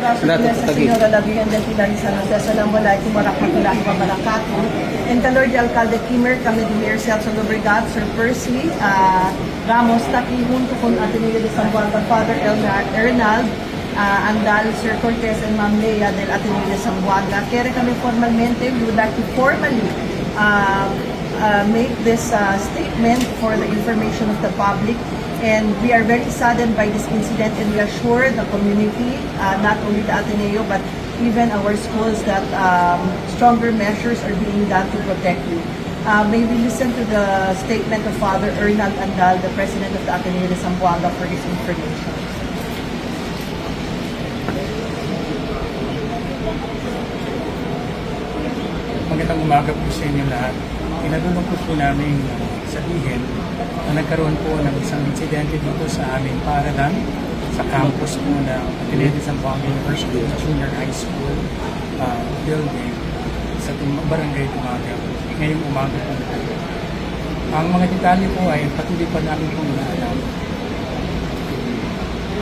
Sa Señora La Virgen de Pilar Jose, Assalamualaikum warahmatullahi wabarakatuh. And the Lord Alcalde Kimer, kami di Mayor Celso Lubregat, Sir Percy, Ramos Taki, junto con Ateneo de San Juan, Father Ernald, Andal, Sir Cortez, and Ma'am Lea del Ateneo de San Juan. Kaya kami formalmente, we would like to formally make this statement for the information of the public. And we are very saddened by this incident, and we assure the community, not only the Ateneo, but even our schools, that stronger measures are being done to protect you. May we listen to the statement of Father Ernald Andal, the President of the Ateneo de Zamboanga, for his information. Magandang umaga po sa inyo lahat. Kinalulungkot po namin sabihin na nagkaroon po ng isang insidente dito sa aming paaralan, sa campus po ng Ateneo de Zamboanga University Junior High School building sa Barangay Tumaga. Ngayong umaga po na. Ang mga detalye po ay patuloy pa namin pong inaalam.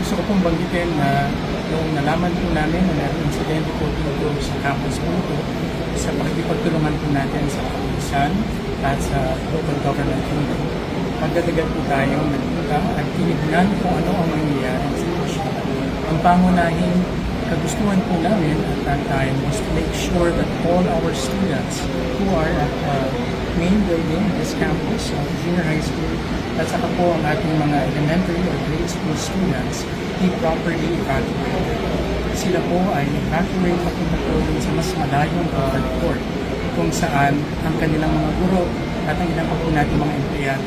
Gusto ko pong banggitin na nung nalaman po namin na mayroong insidente po dito sa campus po ito, sa pagtulungan po natin sa kapulisan at sa local government unit. Magdadagal po tayong nagpunta at tinignan kung ano ang mangyayari sa sitwasyon. Ang pangunahing kagustuhan po namin at that time was to make sure that all our students who are at main building, this campus of junior high school, at saka po ang ating mga elementary or grade school students be properly evacuated. Sila po ay evacuate papunta po sa mas malayong covered court kung saan ang kanilang mga guro at ang ilang po natin mga empleyado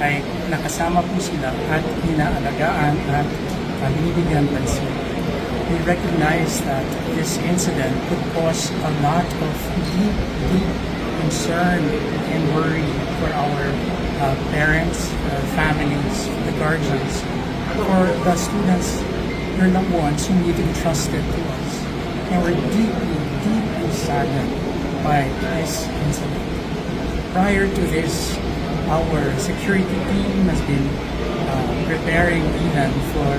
ay nakasama po sila at inaalagaan at binibigyan pansin. We recognize that this incident could cause a lot of deep concern and worry for our parents, families, the guardians, for the students, their loved ones whom you've entrusted to us. And we're deeply saddened by this incident. Prior to this, our security team has been preparing even for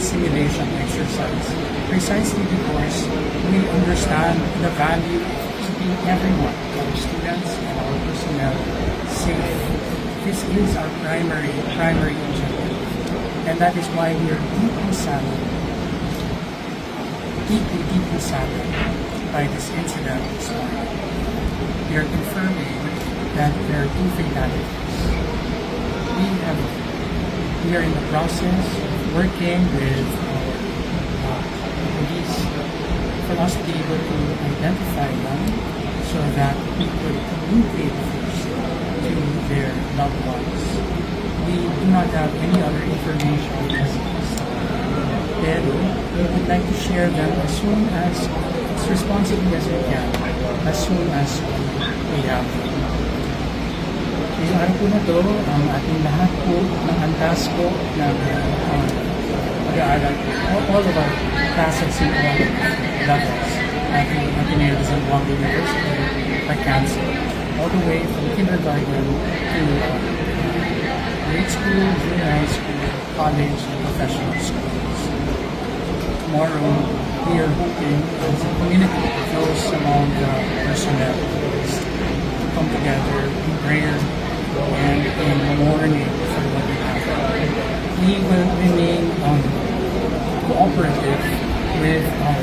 simulation exercise, precisely because we understand the value of keeping everyone, our students and our personnel, safe. This is our primary objective, and that is why we are deeply saddened by this incident this morning. We are confirming that there are 2 fatalities. We are in the process of working with our police for us to be able to identify them so that we could communicate first to their loved ones. We do not have any other information as of this time. Pero we would like to share them as responsibly as we can, as soon as we have them. Ngayong araw po na ito, ang ating lahat po ng antas po ng pag-aaral, all of our classes in all levels at the Ateneo de Zamboanga University are canceled, all the way from kindergarten to grade school, junior high school, college, and professional schools. Tomorrow, we are hoping as a community, those among the personnel, to come together in prayer and in mourning for what happened. We will remain cooperative with our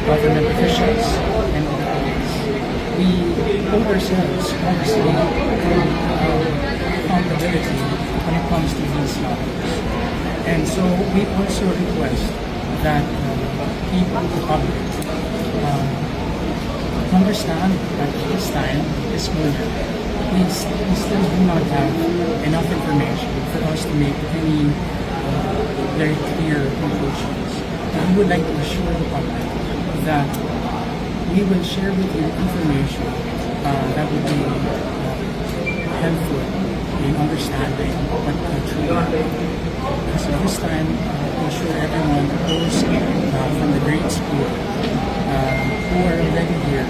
government officials and the police. We hold ourselves, obviously, to our accountability when it comes to these matters. And so we also request that people, the public, understand that this time, this moment, we still do not have enough information for us to make any very clear conclusions. And we would like to assure the public that we will share with you information that would be helpful in understanding what truly happened. So this time, to assure everyone, those from the grade school who are already here,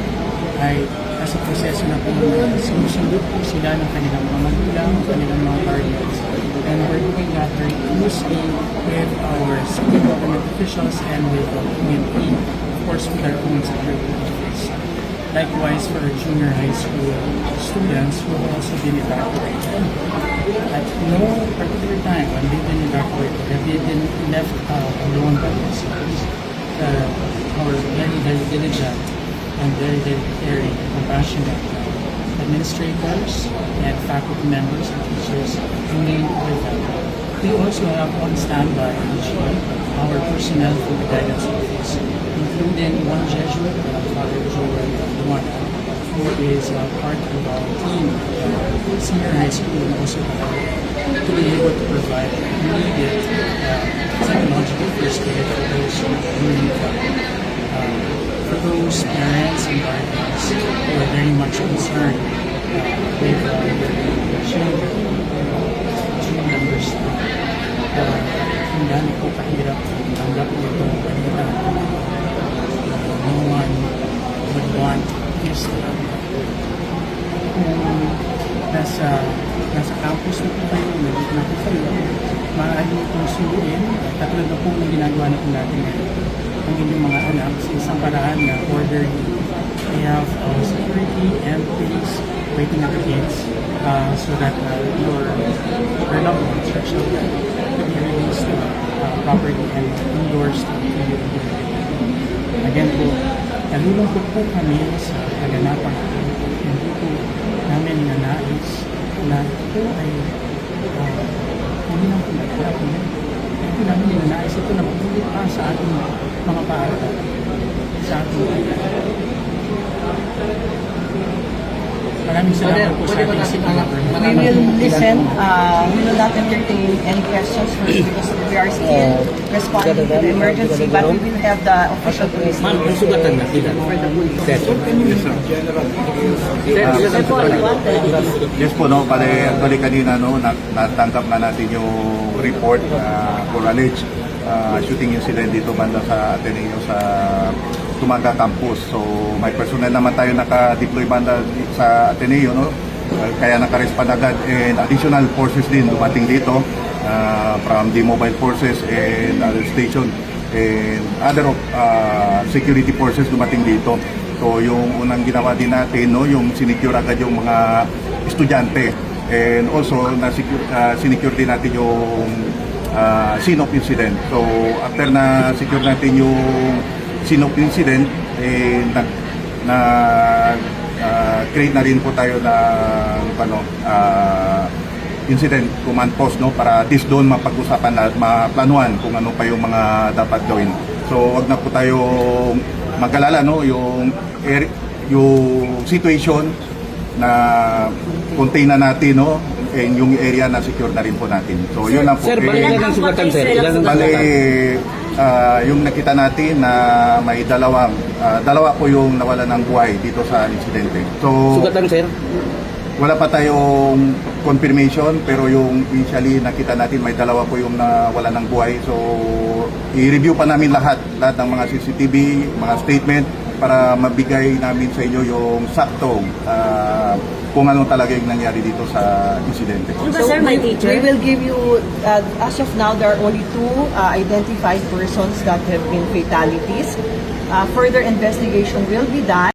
ay nasa proseso na po sinusunod po sila ng kanilang mga magulang, kanilang mga guardians. And we're doing that very closely with our city government officials and with the community course, with our own security office. Likewise, for our junior high school students who have also been evacuated. At no particular time when they've been evacuated have they been left alone by themselves. Our very, very diligent and very, very caring and compassionate administrators and faculty members and teachers remain with them. We also have on standby our personnel from the guidance office, including one Jesuit, Father Joel Luana, who is part of our team at senior high school and also to be able to provide immediate psychological first aid for those who need help. For those parents and guardians who are very much concerned with their children, team members, kung gaano po kahirap tanggap nito kanila. No one would want this to happen. Kung nasa campus na po kayo, nandito na po kayo, maaari itong suluin, katulad na po ng ginagawa na po natin ngayon. Ang inyong mga anak sa isang paraan na orderly. We have security and police waiting at the gates so that your loved ones, your children, can be released properly and indoors to continue to do it. Again po, nalulungkot po kami sa kaganapan ko. Hindi po namin nanais na ito ay hindi lang po nagkala po yan. Hindi po namin nanais ito na mabulit pa sa ating mga paaralan, sa ating maraming salamat po sa ating city government. We will listen. We will not entertain any questions first because we are still responding to the emergency, but we will have the official police. Ma'am, ang sugatan na sila. Yes po, no, actually kanina no, natanggap na natin yung report for alleged shooting incident dito banda sa Ateneo sa Tumaga campus. So may personnel naman tayo naka-deploy banda sa Ateneo, no? Kaya naka-respond agad and additional forces din dumating dito from the mobile forces and other station and other security forces dumating dito. So yung unang ginawa din natin, no, yung sinecure agad yung mga estudyante and also sinecure din natin yung scene of incident. So after na secure natin yung scene of incident, create na rin po tayo ng incident command post, no, para at least doon mapag-usapan at maplanuhan kung ano pa yung mga dapat gawin. So wag na po tayo mag-alala, no, yung situation na contain na natin, no, and yung area na secure na rin po natin. So yun lang po. Sir, ilan ang sugatan, sir? Ilan ang Bale, sugatan? yung nakita natin na may dalawa po yung nawala ng buhay dito sa insidente. So Sugatan, sir? wala pa tayong confirmation, pero yung initially nakita natin may dalawa po yung nawala ng buhay. So i-review pa namin lahat ng mga CCTV, mga statement para mabigay namin sa inyo yung saktong kung ano talaga yung nangyari dito sa insidente. So we will give you, as of now, there are only 2 identified persons that have been fatalities. Further investigation will be done.